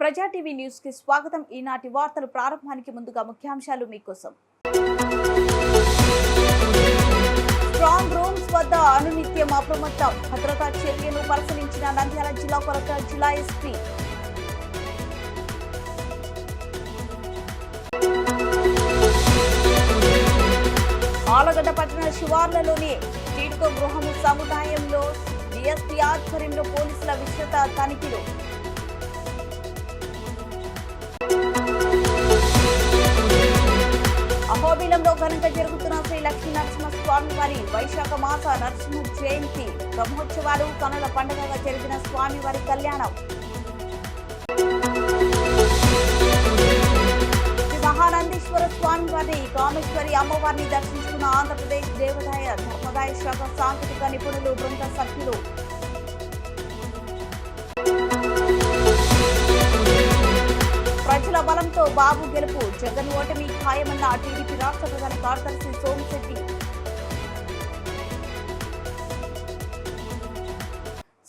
ప్రజా TV news కి స్వాగతం. ఈనాటి వార్తలు ప్రారంభానికి ముందుగా ముఖ్యాంశాలు మీకోసం. స్ట్రాంగ్ రూమ్స్ వద్ద అనునిత్యం అప్రమత్తం. భద్రతా చర్యలు పరిశీలించిన నంద్యాల జిల్లా కలెక్టర్ జిల్లా ఎస్పీ. ఆలగడ్డ పట్టణ శివార్లలోని టీడ్కో గృహము సముదాయంలో డిఎస్పీ ఆధ్వర్యంలో పోలీసుల విస్తృత తనిఖీలు. అహోబిలంలో ఘనంగా జరుగుతున్న శ్రీ లక్ష్మీ నరసింహస్వామి వారి వైశాఖ మాస నరసింహ జయంతి బ్రహ్మోత్సవాలు కనుల పండుగగా జరిగిన స్వామివారి కళ్యాణం. శ్రీ మహానందీశ్వర స్వామి వారి కామేశ్వరి అమ్మవారిని దర్శించుకున్న ఆంధ్రప్రదేశ్ దేవాదాయ ధర్మదాయ శాఖ సాంకేతిక నిపుణులు బృంద సభ్యులు. ప్రజల బలంతో బాబు గెలుపు, జగన్ ఓటమి ఖాయమన్న టీడీపీ రాష్ట్ర ప్రధాన కార్యదర్శి సోమిశెట్టి.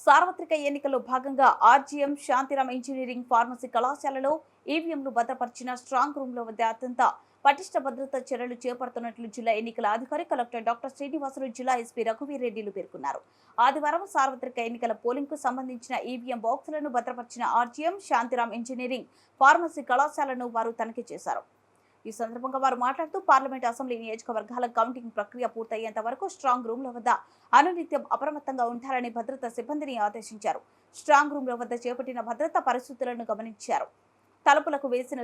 సార్వత్రిక ఎన్నికల్లో భాగంగా ఆర్జీఎం శాంతిరామ్ ఇంజనీరింగ్ ఫార్మసీ కళాశాలలో ఈవీఎంలు భద్రపరిచిన స్ట్రాంగ్ రూమ్ లో వద్ద అత్యంత పటిష్ట భద్రతా చర్యలు చేపడుతున్నట్లు జిల్లా ఎన్నికల అధికారి కలెక్టర్ డాక్టర్ శ్రీనివాసులు, జిల్లా ఎస్పీ రఘువీర్ రెడ్డిలు పేర్కొన్నారు. ఆదివారం సార్వత్రిక ఎన్నికల పోలింగ్ కు సంబంధించిన ఈవీఎం బాక్సులను భద్రపరిచిన ఆర్జీఎం శాంతిరామ్ ఇంజనీరింగ్ ఫార్మసీ కళాశాలను వారు తనిఖీ చేశారు. ఈ సందర్భంగా వారు మాట్లాడుతూ పార్లమెంట్, అసెంబ్లీ నియోజకవర్గాల కౌంటింగ్ ప్రక్రియ పూర్తయ్యేంత వరకు స్ట్రాంగ్ రూమ్ల వద్ద అనునిత్యం అప్రమత్తంగా ఉంటారని భద్రతా సిబ్బందిని ఆదేశించారు. స్ట్రాంగ్ రూమ్ల వద్ద చేపట్టిన భద్రతా పరిస్థితులను గమనించారు. తలుపులకు వేసిన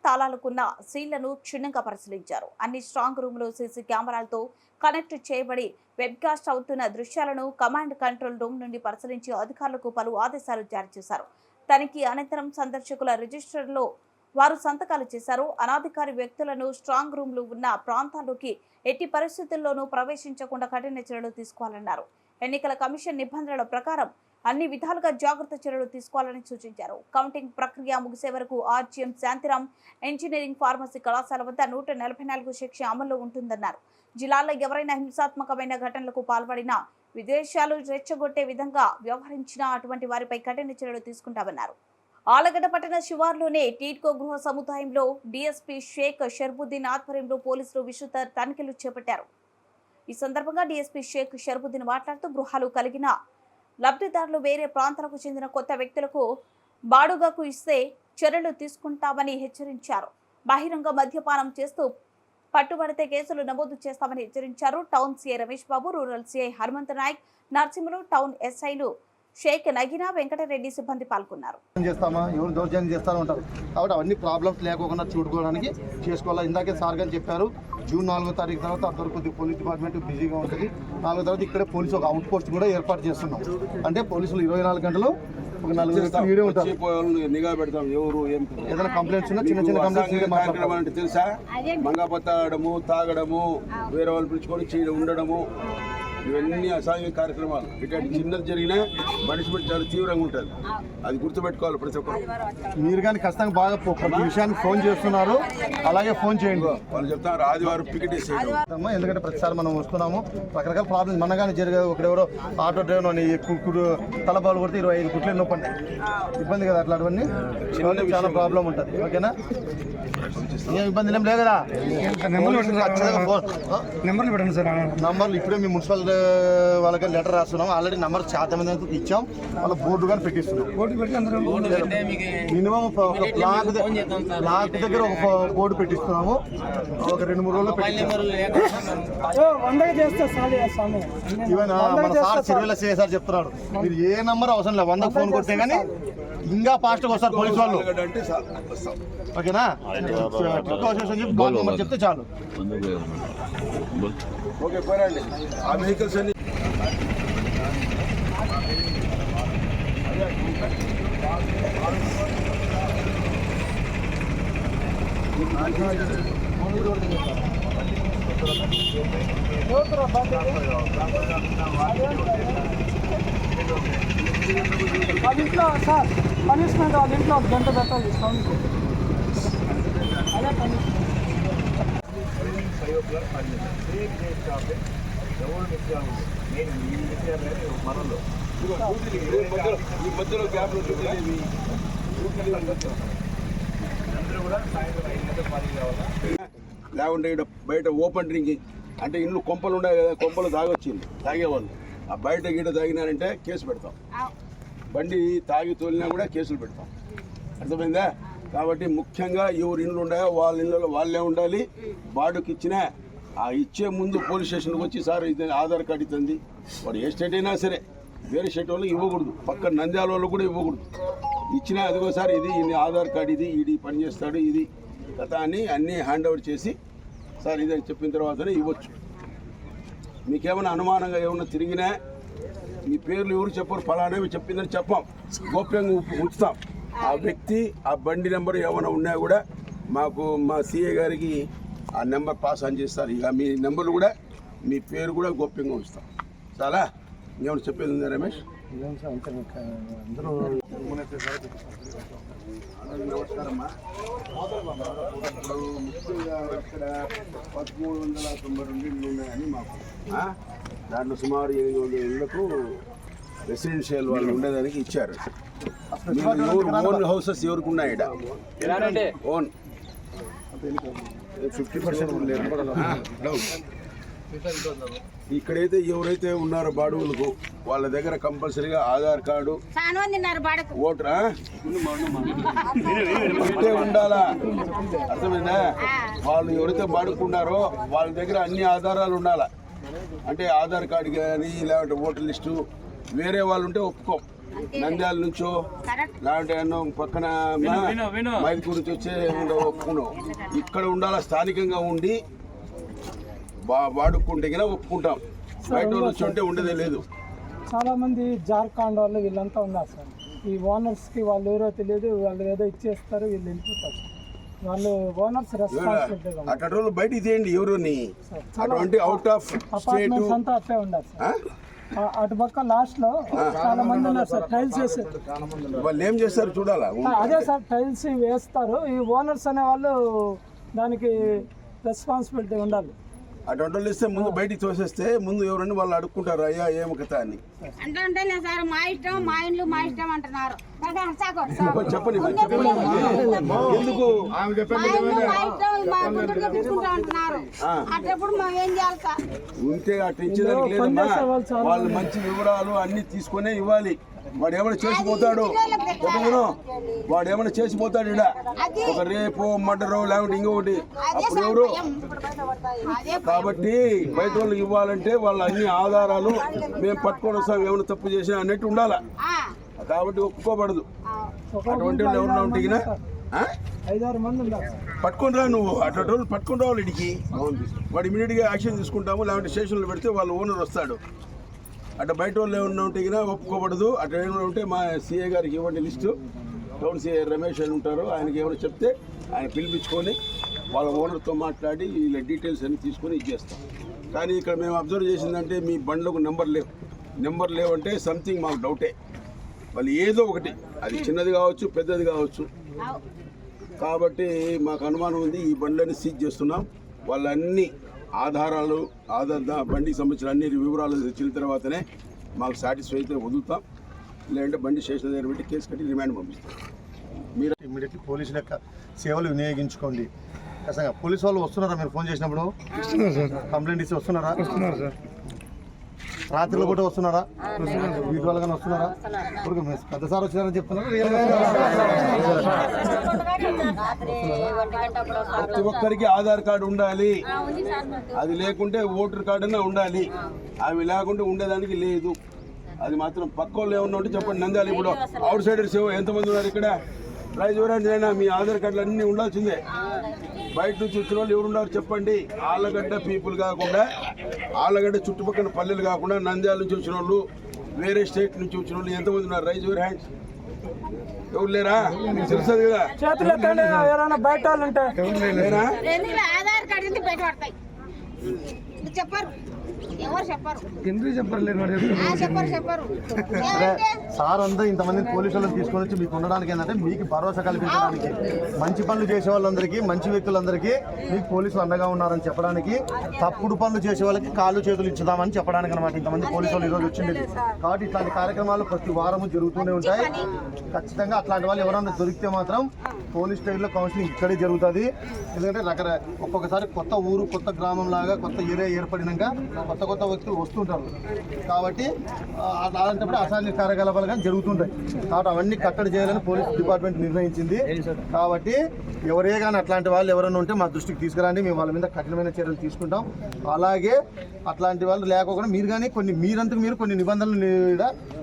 తాళాలకున్న సీళ్లను క్షుణ్ణంగా పరిశీలించారు. అన్ని స్ట్రాంగ్ రూమ్లు సీసీ కెమెరాలతో కనెక్ట్ చేయబడి వెబ్కాస్ట్ అవుతున్న దృశ్యాలను కమాండ్ కంట్రోల్ రూమ్ నుండి పరిశీలించి అధికారులకు పలు ఆదేశాలు జారీ చేశారు. తనిఖీ అనంతరం సందర్శకుల రిజిస్టర్లో వారు సంతకాలు చేశారు. అనాధికారి వ్యక్తులను స్ట్రాంగ్ రూమ్లు ఉన్న ప్రాంతాల్లోకి ఎట్టి పరిస్థితుల్లోనూ ప్రవేశించకుండా కఠిన చర్యలు తీసుకోవాలన్నారు. ఎన్నికల కమిషన్ నిబంధనల ప్రకారం అన్ని విధాలుగా జాగ్రత్త చర్యలు తీసుకోవాలని సూచించారు. కౌంటింగ్ ప్రక్రియ ముగిసే వరకు ఆర్జీఎం శాంతిరామ్ ఇంజనీరింగ్ ఫార్మసీ కళాశాల వద్ద 144 సెక్షన్ అమల్లో ఉంటుందన్నారు. జిల్లాలో ఎవరైనా హింసాత్మకమైన ఘటనలకు పాల్పడినా, విద్వేషాలు రెచ్చగొట్టే విధంగా వ్యవహరించినా అటువంటి వారిపై కఠిన చర్యలు తీసుకుంటామన్నారు. ఆలగడ్డ పట్టణ శివార్లోనే టీడ్కో గృహ సముదాయంలో డీఎస్పీ షేక్ షర్బుద్దీన్ ఆధ్వర్యంలో పోలీసులు విస్తృత తనిఖీలు చేపట్టారు. ఈ సందర్భంగా డీఎస్పీ షేక్ షర్బుద్దీన్ మాట్లాడుతూ గృహాలు కలిగిన లబ్ధిదారులు వేరే ప్రాంతాలకు చెందిన కొత్త వ్యక్తులకు బాడుగకు ఇస్తే చర్యలు తీసుకుంటామని హెచ్చరించారు. బహిరంగ మద్యపానం చేస్తూ పట్టుబడితే కేసులు నమోదు చేస్తామని హెచ్చరించారు. Town CI Ramesh Babu, rural CI Hanumanth Nayak, Narsimhulu, town ఎస్ఐలు షేక్ నగినా, వెంకటరెడ్డి సిబ్బంది పాల్గొన్నారు. ఎవరు దౌర్జన్యం చేస్తూ ఉంటారు కాబట్టి అవన్నీ ప్రాబ్లమ్స్ లేకుండా చూడుకోవడానికి చేసుకోవాలి. ఇందాకే సార్ గారు చెప్పారు, జూన్ 4వ తారీఖు తర్వాత అందరూ కొద్దిగా పోలీస్ డిపార్ట్మెంట్ బిజీగా ఉంటుంది. 4వ తర్వాత ఇక్కడే పోలీసు ఒక అవుట్ పోస్ట్ కూడా ఏర్పాటు చేస్తున్నాం. అంటే పోలీసులు 24 గంటలు ఒక 4 ఉంటారు, నిఘా పెడతాం. ఎవరు ఏదైనా కంప్లైంట్స్ ఉన్నా చిన్న చిన్న కంప్లైంట్స్ తెలుసా, మంగపత్తడము, తాగడము, వేరే వాళ్ళు పిలుచుకొని చేయడం, ఉండడము, ఇవన్నీ అసాంఘిక కార్యక్రమాలు. ఇటువంటి చిన్నది జరిగినా పనిష్మెంట్ చాలా తీవ్రంగా ఉంటుంది. అది గుర్తుపెట్టుకోవాలి ప్రతి ఒక్కరు. మీరు కానీ ఖచ్చితంగా బాగా ప్రతి విషయానికి ఫోన్ చేస్తున్నారు, అలాగే ఫోన్ చేయండి. వాళ్ళు చెప్తారు ఆదివారం పికెట్ వేసేయడం. ఎందుకంటే ప్రతిసారి మనం వస్తున్నాము, రకరకాల ప్రాబ్లమ్స్ మన కానీ జరిగాయి. ఒకడెవరో ఆటో డ్రైవర్ అని కుక్కుడు తలబాలు కొడితే 25 కుట్లు నొప్పి ఉంటాయి, ఇబ్బంది కదా. అట్లాంటివన్నీ చాలా ప్రాబ్లం ఉంటుంది. ఓకేనా, ఏం ఇబ్బంది ఏం లేదు కదా. నెంబర్లు పెట్టండి సార్. నంబర్లు ఇప్పుడే మీ మున్సిపల్ వాళ్ళకి లెటర్ రాస్తున్నాం. ఆల్రెడీ నెంబర్ చాలా మంది ఇచ్చాం. వాళ్ళ బోర్డు కానీ పెట్టిస్తున్నాం. మినిమం ఒక బ్లాక్ దగ్గర ఒక బోర్డు పెట్టిస్తున్నాము. ఒక 2-3 రోజుల్లో ఈవెన్ మన సార్ సిరివెల్ల సిఐ సార్ చెప్తున్నాడు, మీరు ఏ నెంబర్ అవసరం లేదు, 100కు ఫోన్ కొట్టే కానీ ఇంకా ఫాస్ట్గా వస్తారు పోలీసు వాళ్ళు. ఓకేనా, నెంబర్ చెప్తే చాలు. ఓకే, పోరండి. ఆ వెహికల్స్ అన్ని వాళ్ళ ఇంట్లో సార్ పనిష్మెంట్, వాళ్ళ ఇంట్లో 1 గంట పెట్టాలి సౌండ్. అదే పనిష్మెంట్. మనలో ఈ మధ్యలో గ్యాప్ లేకుంటే ఇక్కడ బయట ఓపెన్ డ్రింకింగ్ అంటే ఇంట్లో కొంపలు ఉన్నాయి కదా, కొంపలు తాగొచ్చింది తాగేవాళ్ళు. ఆ బయట గీట తాగినారంటే కేసు పెడతాం. బండి తాగి తోలినా కూడా కేసులు పెడతాం. అర్థమైందా? కాబట్టి ముఖ్యంగా ఎవరు ఇండ్లు ఉన్నాయో వాళ్ళ ఇళ్ళలో వాళ్ళే ఉండాలి. బాడుకి ఇచ్చినా ఆ ఇచ్చే ముందు పోలీస్ స్టేషన్కి వచ్చి సార్ ఇది ఆధార్ కార్డు ఇస్తుంది. వాడు ఏ స్టేట్ అయినా సరే వేరే స్టేట్ వాళ్ళకి ఇవ్వకూడదు, పక్కన నంద్యాల వాళ్ళు కూడా ఇవ్వకూడదు. ఇచ్చినా అదిగో సార్ ఇది ఆధార్ కార్డు ఇది పని చేస్తాడు ఇది కథ అని అన్నీ హ్యాండ్ ఓవర్ చేసి సార్ ఇది అని చెప్పిన తర్వాతనే ఇవ్వచ్చు. మీకేమైనా అనుమానంగా ఏమన్నా తిరిగినా మీ పేర్లు ఎవరు చెప్పరు, ఫలానేవి చెప్పిందని చెప్పాం, గోప్యంగా ఉంచుతాం. ఆ వ్యక్తి ఆ బండి నెంబర్ ఏమైనా ఉన్నా కూడా మాకు మా సిఏ గారికి ఆ నెంబర్ పాస్ ఆన్ చేస్తారు. ఇక మీ నెంబర్లు కూడా మీ పేరు కూడా గోప్యంగా ఉంచుతాం. చాలా ఏమైనా చెప్పేది ఉందా రమేష్? నమస్కారమ్మా. ఇప్పుడు ముఖ్యంగా ఇక్కడ 1392 ఇళ్ళు ఉన్నాయని మాకు, దాంట్లో సుమారు 800 ఇళ్లకు రెసిడెన్షియల్ వాళ్ళు ఉండేదానికి ఇచ్చారు. ఓన్ హౌసెస్ ఎవరికి ఉన్నాయి? ఓన్ 50% లేదు. ఇక్కడైతే ఎవరైతే ఉన్నారో బాడుగులకు వాళ్ళ దగ్గర కంపల్సరీగా ఆధార్ కార్డు, ఓటరా ఉంటే ఉండాలా. అర్థమైందా? వాళ్ళు ఎవరైతే బాడుకున్నారో వాళ్ళ దగ్గర అన్ని ఆధారాలు ఉండాలా. అంటే ఆధార్ కార్డు కానీ లేదంటే ఓటర్ లిస్టు. వేరే వాళ్ళు ఉంటే ఒప్పుకోం. నంద్యాల నుంచో లేదంటే ఎన్నో పక్కన మైదుకూరు నుంచి వచ్చే ఒప్పుకున్నాం. ఇక్కడ ఉండాలా, స్థానికంగా ఉండి వాడుకుంటే కన్నా ఒప్పుకుంటాం. బయట నుంచి ఉంటే ఉండేదే లేదు. చాలా మంది జార్ఖండ్ వాళ్ళు వీళ్ళంతా ఉన్నారు సార్. ఈ ఓనర్స్కి వాళ్ళు ఎవరో తెలియదు, వాళ్ళు ఏదో ఇచ్చేస్తారు, వీళ్ళు వెళ్ళిపోతారు. వాళ్ళు ఓనర్స్ రెస్పాన్సిబిలిటీ అక్కడ రోజులు బయట తీయండి ఎవరుని. అటువంటి అవుట్ ఆఫ్ అపార్ట్మెంట్స్ అంతా అట్లే ఉండాలి సార్. అటు పక్క లాస్ట్ లో చాలా మంది ఉన్నారు సార్, టైల్స్ వేసారు. వాళ్ళు ఏం చేస్తారు చూడాలా. అదే సార్, టైల్స్ వేస్తారు. ఈ ఓనర్స్ అనే వాళ్ళు దానికి రెస్పాన్సిబిలిటీ ఉండాలి. అటువంటి వాళ్ళు ఇస్తే ముందు బయటికి తోసేస్తే ముందు ఎవరన్నా వాళ్ళు అడుక్కుంటారు అయ్యా ఏం కథ అని. అంటే సార్ మా ఇష్టం మా ఇండ్లు మా ఇష్టం అంటున్నారు. చెప్పండి ఎందుకు ఉంటే అట్లా ఇచ్చేదానికి లేదమ్మా. వాళ్ళు మంచి వివరాలు అన్ని తీసుకునే ఇవ్వాలి. వాడు ఏమైనా చేసిపోతాడు, వాడు ఏమైనా చేసిపోతాడు ఇడ ఒక రేపు మర్డరు లేకుంటే ఇంకొకటి, అప్పుడు ఎవరు? కాబట్టి బయట వాళ్ళకి ఇవ్వాలంటే వాళ్ళ అన్ని ఆధారాలు మేము పట్టుకొని వస్తాం, ఏమైనా తప్పు చేసినా అన్నట్టు ఉండాలా. కాబట్టి ఒప్పుకోబడదు. అటువంటి వాళ్ళు ఎవరన్నా ఉంటే 5-6 మంది ఉన్నారు. పట్టుకొని రా నువ్వు. అటువంటి వాళ్ళు పట్టుకొని రావాలి ఇడికి. వాడు ఇమీడియట్గా యాక్షన్ తీసుకుంటాము. లేకుంటే స్టేషన్లో పెడితే వాళ్ళ ఓనర్ వస్తాడు. అట్లా బయట వాళ్ళు ఏమన్నా ఉంటే ఒప్పుకోబడదు. అట్లా ఏమైనా ఉంటే మా సిఏ గారికి ఇవ్వండి లిస్టు. టౌన్ సిఏ రమేష్ అని ఉంటారు, ఆయనకి ఏమైనా చెప్తే ఆయన పిలిపించుకొని వాళ్ళ ఓనర్తో మాట్లాడి వీళ్ళ డీటెయిల్స్ అన్ని తీసుకొని ఇచ్చేస్తాం. కానీ ఇక్కడ మేము అబ్జర్వ్ చేసిందంటే మీ బండ్లకు నెంబర్ లేవంటే సంథింగ్ మాకు డౌటే. వాళ్ళు ఏదో ఒకటి, అది చిన్నది కావచ్చు పెద్దది కావచ్చు. కాబట్టి మాకు అనుమానం ఉంది. ఈ బండ్లని సీజ్ చేస్తున్నాం. వాళ్ళన్నీ ఆధారాలు బండికి సంబంధించిన అన్ని వివరాలు తెచ్చిన తర్వాతనే మాకు సాటిస్ఫై అయితే వదులుతాం. లేదంటే బండి స్టేషన్ దగ్గర పెట్టి కేసు కట్టి రిమాండ్ పంపిస్తాం. మీరు ఇమ్మీడియట్లీ పోలీసుల యొక్క సేవలు వినియోగించుకోండి. ఖచ్చితంగా పోలీసు వాళ్ళు వస్తున్నారా? మీరు ఫోన్ చేసినప్పుడు కంప్లైంట్ ఇచ్చి వస్తున్నారా? రాత్రిలో కూడా వస్తున్నారా? వీటి వాళ్ళు కానీ వస్తున్నారా? ఇప్పుడు పెద్ద సార్ వచ్చినారని చెప్తున్నారు. ప్రతి ఒక్కరికి ఆధార్ కార్డు ఉండాలి. అది లేకుంటే ఓటర్ కార్డు అయినా ఉండాలి. అవి లేకుంటే ఉండేదానికి లేదు. అది మాత్రం పక్క వాళ్ళు ఏమన్నా ఉంటే చెప్పండి. నంద్యాల ఇప్పుడు అవుట్ సైడర్స్ ఎంతమంది ఉన్నారు ఇక్కడ? ప్రైజ్ ఎవరండి అయినా మీ ఆధార్ కార్డులు అన్నీ ఉండాల్సిందే. బయట నుంచి వచ్చిన వాళ్ళు ఎవరు ఉన్నారు చెప్పండి. ఆళ్ళగడ్డ పీపుల్ కాకుండా, ఆళ్ళగడ్డ చుట్టుపక్కల పల్లెలు కాకుండా నంద్యాల నుంచి వచ్చిన వాళ్ళు, వేరే స్టేట్ నుంచి వచ్చిన వాళ్ళు ఎంతమంది ఉన్నారు? Rise your hands. ఎవరు లేరా? తెలుస్తుంది కదా. బయట వాళ్ళు లేరా? ఆధార్ కార్డు బయట పడతాయి చెప్పారు. ఎవరు చెప్పరు ఎందుకు చెప్పలేదు చెప్పరు సరే సార్ అంతా ఇంతమంది పోలీసులను తీసుకొని వచ్చి మీకు ఉండడానికి ఏంటంటే మీకు భరోసా కల్పించడానికి, మంచి పనులు చేసే వాళ్ళందరికీ, మంచి వ్యక్తులందరికీ మీకు పోలీసులు అండగా ఉన్నారని చెప్పడానికి, తప్పుడు పనులు చేసే వాళ్ళకి కాళ్ళు చేతులు ఇచ్చుదామని చెప్పడానికి అనమాట ఇంతమంది పోలీసులు ఈరోజు వచ్చింది. కాబట్టి ఇట్లాంటి కార్యక్రమాలు ప్రతి వారము జరుగుతూనే ఉంటాయి. ఖచ్చితంగా అట్లాంటి వాళ్ళు ఎవరైనా దొరికితే మాత్రం పోలీస్ స్టేషన్లో కౌన్సిలింగ్ ఇక్కడే జరుగుతుంది. ఎందుకంటే ఒక్కొక్కసారి కొత్త ఊరు, కొత్త గ్రామం లాగా కొత్త ఏరియా ఏర్పడినాక కొత్త కొత్త వ్యక్తులు వస్తుంటారు. కాబట్టి అలాంటప్పుడు అసాంఘిక కార్యకలాపాలు కానీ జరుగుతుంటాయి. కాబట్టి అవన్నీ కట్టడి చేయాలని పోలీస్ డిపార్ట్మెంట్ నిర్ణయించింది. కాబట్టి ఎవరే కానీ అట్లాంటి వాళ్ళు ఎవరైనా ఉంటే మా దృష్టికి తీసుకురండి, మేము వాళ్ళ మీద కఠినమైన చర్యలు తీసుకుంటాం. అలాగే అట్లాంటి వాళ్ళు లేకపోకుండా మీరు కానీ మీరంతకు మీరు కొన్ని నిబంధనలు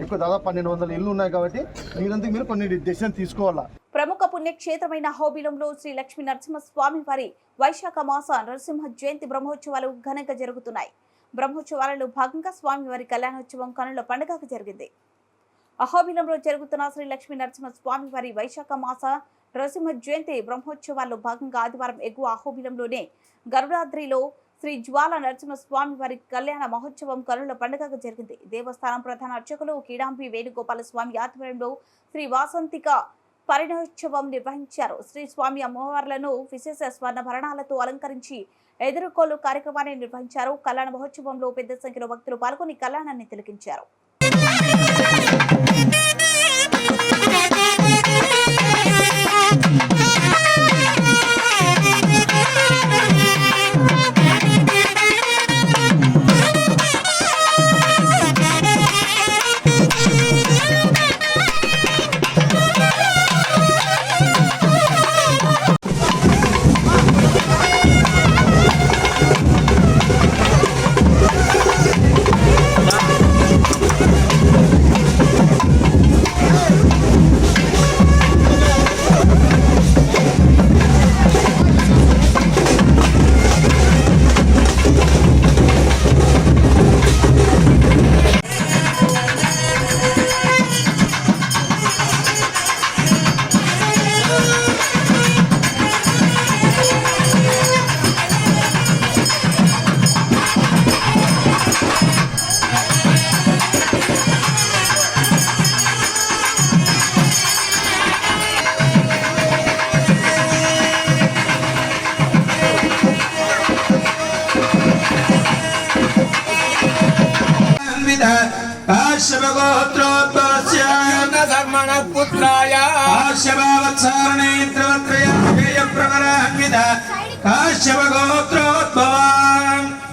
ఎక్కువ దాదాపు 1200 ఇళ్ళు ఉన్నాయి. కాబట్టి మీరంతకు మీరు కొన్ని డెసిషన్ తీసుకోవాలా. ప్రముఖ పుణ్యక్షేత్రమైన అహోబిలంలో శ్రీ లక్ష్మీ నరసింహస్వామి వారి వైశాఖ మాస నరసింహ జయంతి బ్రహ్మోత్సవాలు ఘనంగా జరుగుతున్నాయి. బ్రహ్మోత్సవాలలో భాగంగా స్వామివారి కళ్యాణోత్సవం కనుల పండుగగా జరిగింది. అహోబిలంలో జరుగుతున్న శ్రీ లక్ష్మీ నరసింహస్వామి వారి వైశాఖ మాస నరసింహ జయంతి బ్రహ్మోత్సవాల్లో భాగంగా ఆదివారం ఎగువ అహోబిలంలోనే గరుడాద్రిలో శ్రీ జ్వాల నరసింహస్వామి వారి కళ్యాణ మహోత్సవం కనుల పండుగగా జరిగింది. దేవస్థానం ప్రధాన అర్చకులు కీడాంబి వేణుగోపాల స్వామి ఆధ్వర్యంలో శ్రీ వాసంతిక పరిణయోత్సవం నిర్వహించారు. శ్రీ స్వామి అమ్మవార్లను విశేష స్వర్ణభరణాలతో అలంకరించి ఎదుర్కోలు కార్యక్రమాన్ని నిర్వహించారు. కళ్యాణ మహోత్సవంలో పెద్ద సంఖ్యలో భక్తులు పాల్గొని కళ్యాణాన్ని తిలకించారు.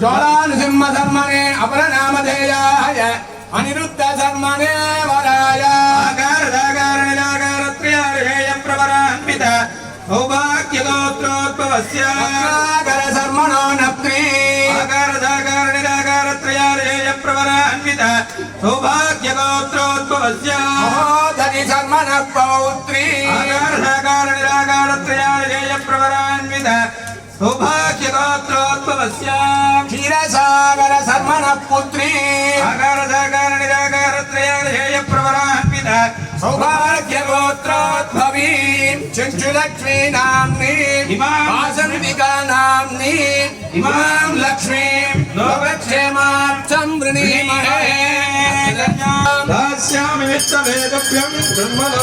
జ్వాలానృసింహ ధర్మనే అపర నామధేయాయ అనిరుద్ధ ధర్మనే వరాయ ఆకారదాకారణిలాకారత్రయార్హేయ ప్రవరాన్విత సౌభాగ్యగోత్రోద్భవస్య ఆకార ధర్మణో నప్నే ఆకారదాకారణిలాకారత్రయార్హేయ ప్రవరాన్విత సౌభాగ్యగోత్రోద్భవస్య మహోదరి ధర్మణ పౌత్రీ ఆకారదాకారణిలాకారత్రయార్హేయ ప్రవరాన్విత సౌభాగ్యగోత్రోద్భవస్య క్షీరసాగర శర్మణ పుత్రీ ఆకారదాకారణిలాకారత్రయార్హేయ ప్రవరాన్విత సౌభాగ్యగోత్రోద్భవీ చంచులక్ష్మీ నామ్ని వాసంతికా నామ్ని ఇమాం లక్ష్మీం లోకక్షేమార్థం వృణీమహే దాస్యామి విశ్వవేదభ్యం బ్రహ్మణో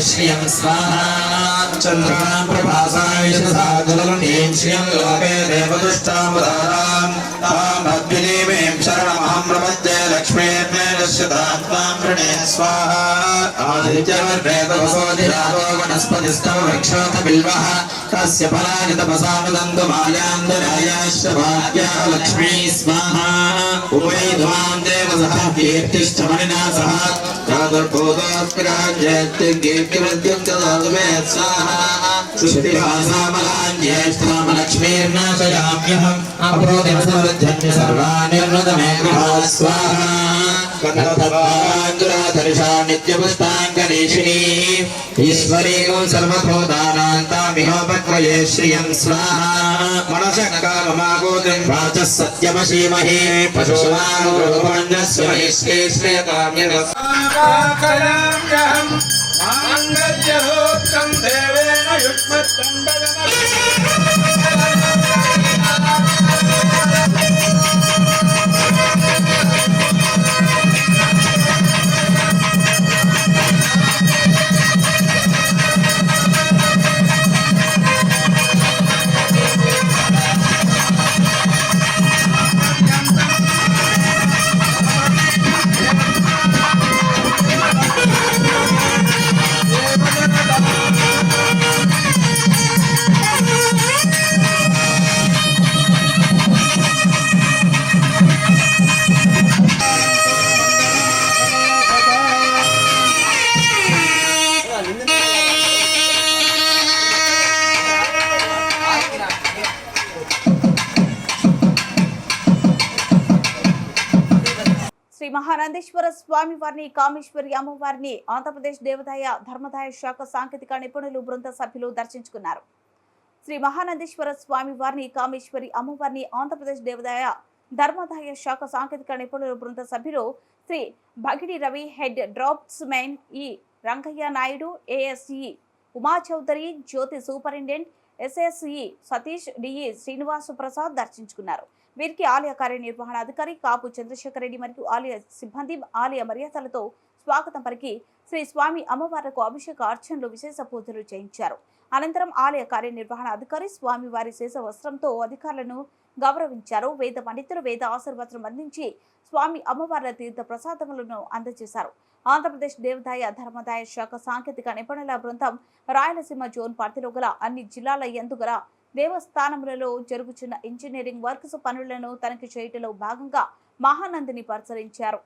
श्रियं स्वाहा चन्द्रां प्रभासाय सागरं श्रियं लोके देवदुष्टामुदारां तामद्विदेवीं शरणमहं प्रपद्ये लक्ष्मीर्मेदस्यतात्मां वृणे स्वाहा आदित्यवर्णेतवसोऽधिरागो वनस्पतिस्थो वृक्षोत बिल्वः तस्य फलानि तपसानुदन्तु मायान्दरायाश्च भाग्या लक्ष्मी स्वाहा उभयधुमां देवसः कीर्तिश्च मणिना सह प्रादुर्भूतोऽस्मिराज्येत्तिर्कीर्तिवृद्धिं च दातुमे स्वाहा सुष्टिभासामलक्ष्मीर्नाशयाम्यहम् अप्रोतिमसमृद्ध्यन्य सर्वानिर्वृतमे गृहा स्वाहा कन्दर्पाङ्कुराधर्षा नित्यपुष्पाङ्करेशिनी ईश्वरीं सर्वभूतानां तामिहोपक्वये श्रियं स्वाहा मनसः काममागोत्रिं वाचः सत्यमशीमहे पशूनां श्रेयकाम्यः माङ्गल्यहोत्रं देवेन युष्मत्तं శ్రీ మహానందేశ్వర స్వామి వారిని కామేశ్వరి అమ్మవారిని ఆంధ్రప్రదేశ్ దేవాదాయ ధర్మదాయ శాఖ సాంకేతిక నిపుణులు బృంద సభ్యులు దర్శించుకున్నారు. శ్రీ మహానందేశ్వర స్వామి వారిని కామేశ్వరి అమ్మవారిని ఆంధ్రప్రదేశ్ దేవాదాయ ధర్మదాయ శాఖ సాంకేతిక నిపుణుల బృంద సభ్యులు Shri Bhagidi Ravi, head draughtsman E Rangaiah Naidu, ASE Uma Chowdary, Jyothi superintendent SSE Satish, DE Srinivasa Prasad దర్శించుకున్నారు. వీరికి ఆలయ కార్యనిర్వహణాధికారి కాపు చంద్రశేఖర్ రెడ్డి మరియు ఆలయ సిబ్బంది ఆలయ మర్యాదలతో స్వాగతం పలికి శ్రీ స్వామి అమ్మవార్లకు అభిషేక అర్చనలు, విశేష పూజలు చేయించారు. అనంతరం ఆలయ కార్యనిర్వహణ అధికారి స్వామి వారి శేష వస్త్రంతో అధికారులను గౌరవించారు. వేద పండితులు వేద ఆశీర్వచనం అందించి స్వామి అమ్మవార్ల తీర్థ ప్రసాదములను అందజేశారు. ఆంధ్రప్రదేశ్ దేవాదాయ ధర్మదాయ శాఖ సాంకేతిక నిపుణుల బృందం రాయలసీమ జోన్ పరిధిలో గల అన్ని జిల్లాల యందు గల దేవస్థానములలో జరుగుతున్న ఇంజనీరింగ్ వర్క్స్ పనులను తనిఖీ చేయటంలో భాగంగా మహానందిని పరిశీలించారు.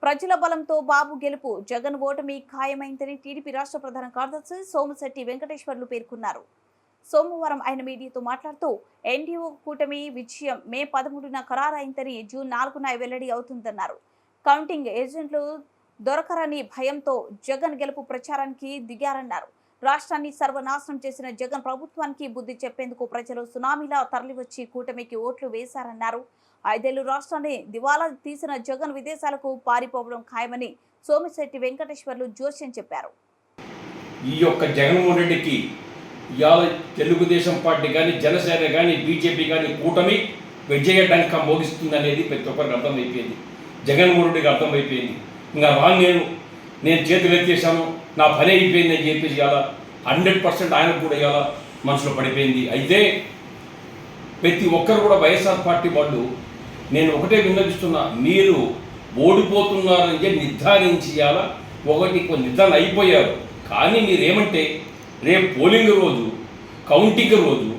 ప్రజల బలంతో బాబు గెలుపు, జగన్ ఓటమి ఖాయమైందని టీడీపీ రాష్ట్ర ప్రధాన కార్యదర్శి సోమిశెట్టి వెంకటేశ్వర్లు పేర్కొన్నారు. సోమవారం ఆయన మీడియాతో మాట్లాడుతూ ఎన్డీఓ కూటమి విజయం మే 13న ఖరారైందని జూన్ 4న వెల్లడి అవుతుందన్నారు. కౌంటింగ్ ఏజెంట్లు దొరకరని భయంతో జగన్ గెలుపు ప్రచారానికి దిగారన్నారు. రాష్ట్రాన్ని సర్వనాశనం చేసిన జగన్ ప్రభుత్వానికి బుద్ధి చెప్పేందుకు ప్రజలు సునామీలా తరలివచ్చి కూటమికి ఓట్లు వేశారన్నారు. 5 ఏళ్లు రాష్ట్రాన్ని దివాలా తీసిన జగన్ విదేశాలకు పారిపోవడం ఖాయమని సోమిశెట్టి వెంకటేశ్వర్లు జోస్యం చెప్పారు. ఈ యొక్క జగన్మోహన్ రెడ్డికి ఇవాళ తెలుగుదేశం పార్టీ కానీ, జనసేన కానీ, బీజేపీ కానీ కూటమి విజయడానికి మోగిస్తుంది అనేది ప్రతి ఒక్కరికి అర్థమైపోయింది. జగన్మోహన్ రెడ్డికి అర్థమైపోయింది. ఇంకా నేను చేతులు ఎత్తేసాను, నా పని అయిపోయింది అని చెప్పేసి ఇవాళ 100% ఆయనకు కూడా ఇవాళ మనసులో పడిపోయింది. అయితే ప్రతి ఒక్కరు కూడా వైఎస్ఆర్ పార్టీ వాళ్ళు నేను ఒకటే విన్నవిస్తున్నా, మీరు ఓడిపోతున్నారని చెప్పి నిర్ధారించి ఇవాళ నిర్ధారణ అయిపోయారు. కానీ మీరేమంటే రేపు పోలింగ్ రోజు, కౌంటింగ్ రోజు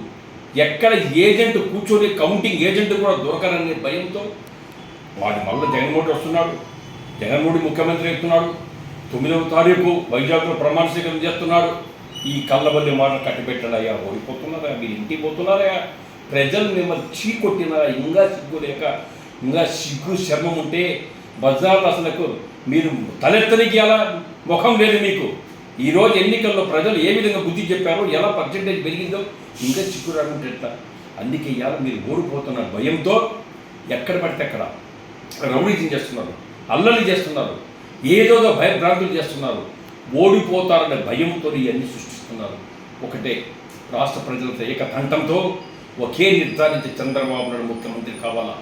ఎక్కడ ఏజెంట్ కూర్చొని కౌంటింగ్ ఏజెంట్ కూడా దొరకరనే భయంతో వాడి మళ్ళీ జగన్మోహన్ వస్తున్నాడు. జగన్మోహన్ ముఖ్యమంత్రి అవుతున్నాడు. 9వ తారీఖు వైజాగ్లో ప్రమాణ స్వీకారం చేస్తున్నాడు. ఈ కళ్ళబల్లి మాటలు కట్టిపెట్టాడు. అయ్యా ఓడిపోతున్నారా, మీరు ఇంటికి పోతున్నారా, ప్రజలు మిమ్మల్ని చీకొట్టినారా, ఇంకా సిగ్గు లేక ఇంకా సిగ్గు శర్మం ఉంటే బజార్లో అసలు మీరు తలెత్తనికి ఎలా ముఖం లేదు మీకు. ఈరోజు ఎన్నికల్లో ప్రజలు ఏ విధంగా బుద్ధి చెప్పారో, ఎలా పర్సెంటేజ్ పెరిగిందో ఇంకా చిక్కు రాకుంటే ఎట్లా. అందుకే ఇవాళ మీరు ఓడిపోతున్న భయంతో ఎక్కడ పడితే అక్కడ రౌడీజం చేస్తున్నారు, అల్లరి చేస్తున్నారు, ఏదో భయభ్రాంతులు చేస్తున్నారు. ఓడిపోతారనే భయంతో ఇవన్నీ సృష్టిస్తున్నారు. ఒకటే రాష్ట్ర ప్రజలతో ఏకకంఠంతో ఒకే నిర్ధారించి చంద్రబాబు నాయుడు ముఖ్యమంత్రి కావాలా,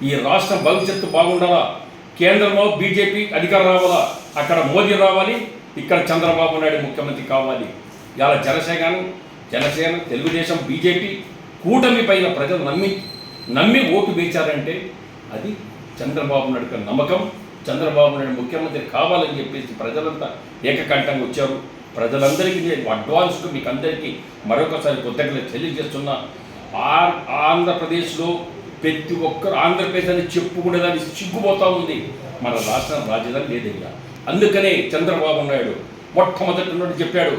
ఈ రాష్ట్రం భవిష్యత్తు బాగుండాలా, కేంద్రంలో బీజేపీ అధికారం రావాలా, అక్కడ మోదీ రావాలి, ఇక్కడ చంద్రబాబు నాయుడు ముఖ్యమంత్రి కావాలి. ఇలా జనసేన తెలుగుదేశం బీజేపీ కూటమి పైన ప్రజలు నమ్మి ఓటు వేశారంటే అది చంద్రబాబు నాయుడు నమ్మకం. చంద్రబాబు నాయుడు ముఖ్యమంత్రి కావాలని చెప్పేసి ప్రజలంతా ఏకకంఠంగా వచ్చారు. ప్రజలందరికీ నేను అడ్వాన్స్గా మీకు అందరికీ మరొకసారి కృతజ్ఞతలు తెలియజేస్తున్నా. ఆంధ్రప్రదేశ్లో ప్రతి ఒక్కరు ఆంధ్రప్రదేశ్ అని చెప్పుకునేదాన్ని సిగ్గుపోతూ ఉంది. మన రాష్ట్ర రాజధాని లేదయ్యా. అందుకనే చంద్రబాబు నాయుడు మొట్టమొదటి నుండి చెప్పాడు,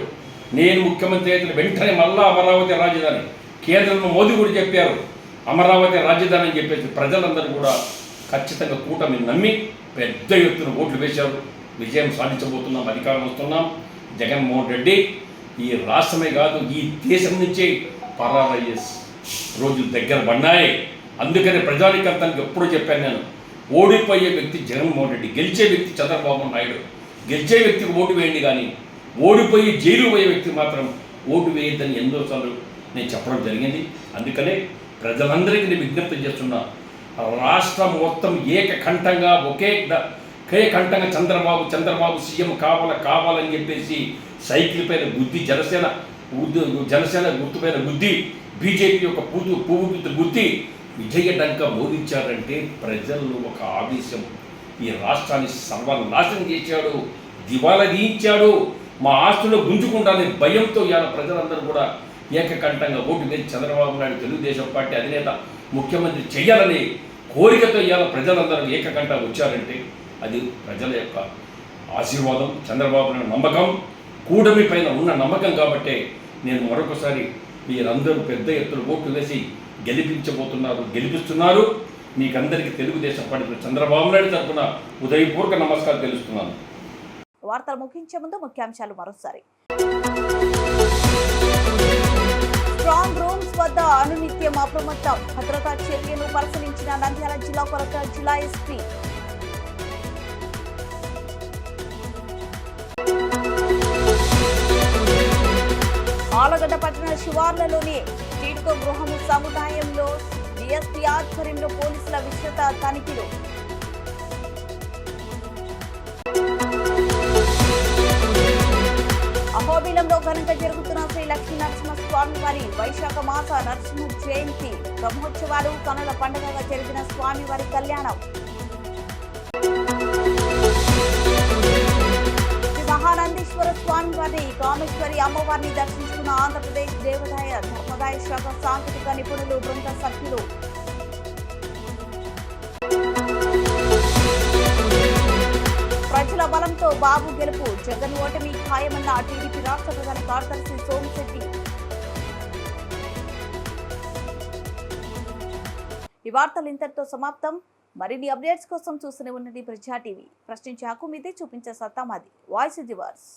నేను ముఖ్యమంత్రి అయితే వెంటనే మళ్ళా అమరావతి రాజధాని. కేంద్రంలో మోదీ కూడా చెప్పారు అమరావతి రాజధాని అని చెప్పేసి ప్రజలందరూ కూడా ఖచ్చితంగా కూటమి నమ్మి పెద్ద ఎత్తున ఓట్లు వేశారు. విజయం సాధించబోతున్నాం, అధికారం వస్తున్నాం. జగన్మోహన్ రెడ్డి ఈ రాష్ట్రమే కాదు ఈ దేశం నుంచే పరారయ్యే రోజులు దగ్గర పడినాయి. అందుకని ప్రజానికంతానికి ఎప్పుడూ చెప్పాను నేను, ఓడిపోయే వ్యక్తి జగన్మోహన్ రెడ్డి, గెలిచే వ్యక్తి చంద్రబాబు నాయుడు. గెలిచే వ్యక్తికి ఓటు వేయండి, కానీ ఓడిపోయి జైలు పోయే వ్యక్తి మాత్రం ఓటు వేయద్దని ఎన్నోసార్లు నేను చెప్పడం జరిగింది. అందుకనే ప్రజలందరికీ నేను విజ్ఞప్తి చేస్తున్నా, రాష్ట్రం మొత్తం ఏకకంఠంగా ఒకే కంఠంగా చంద్రబాబు సీఎం కావాలని చెప్పేసి సైకిల్ పైన గుద్ది, జనసేన గుర్తు పైన గుద్ది, బీజేపీ యొక్క పువ్వు గుర్తి విజయడంక మోగించారంటే ప్రజల్లో ఒక ఆవేశం. ఈ రాష్ట్రాన్ని సర్వనాశనం చేశాడు, దివాలా తీయించాడు, మా ఆస్తులు గుంజుకుంటానే భయంతో ఇవాళ ప్రజలందరూ కూడా ఏకకంఠంగా ఓటు వేసి చంద్రబాబు నాయుడు తెలుగుదేశం పార్టీ అధినేత ముఖ్యమంత్రి చేయాలని కోరికతో ఇవాళ ప్రజలందరూ ఏకకంఠంగా వచ్చారంటే అది ప్రజల యొక్క ఆశీర్వాదం, చంద్రబాబు నాయుడు నమ్మకం, కూటమి పైన ఉన్న నమ్మకం. కాబట్టే నేను మరొకసారి మీరందరూ పెద్ద ఎత్తున ఓట్లు వేసి గెలిపిస్తున్నారు. మీకందరికీ తెలుగుదేశం పార్టీ చంద్రబాబు నాయుడు తరఫున ఉదయపూర్వక నమస్కారం తెలుస్తున్నాను. వార్తలు ముగించే ముందు ముఖ్యాంశాలు మరోసారి. స్ట్రాంగ్ రూమ్స్ వద్ద అనునిత్యం అప్రమత్తం, భద్రతా చర్యను పరిశీలించిన నంద్యాల జిల్లా కలెక్టర్, జిల్లా ఎస్పీ. ఆలగడ్డ పట్టణ శివార్లలోని టీడ్కో గృహము సముదాయంలో డిఎస్పీ ఆధ్వర్యంలో పోలీసుల విస్తృత తనిఖీలు. అహోబిలంలో ఘనంగా జరుగుతున్న శ్రీ లక్ష్మీ నరసింహస్వామి వారి వైశాఖ మాస నరసింహ జయంతి బ్రహ్మోత్సవాలు, కనుల పండుగగా జరిగిన స్వామివారి కళ్యాణం. శ్రీ మహానందీశ్వర స్వామి వారి కామేశ్వరి అమ్మవారిని దర్శించుకున్న ఆంధ్రప్రదేశ్ దేవాదాయ ధర్మదాయ శాఖ సాంకేతిక నిపుణులు బృంద సభ్యులు. ప్రజల బలంతో బాబు గెలుపు, జగన్ ఓటమి ఖాయమన్న టీడీపీ రాష్ట్ర ప్రధాన కార్యదర్శి సోమిశెట్టి. ఈ వార్తలు ఇంతటితో సమాప్తం. మరిన్ని అప్డేట్స్ కోసం చూస్తూనే ఉన్నది ప్రజా టీవీ. ప్రశ్నించే హక్కు మీదే, చూపించే సత్తా మాది. Voice the verse.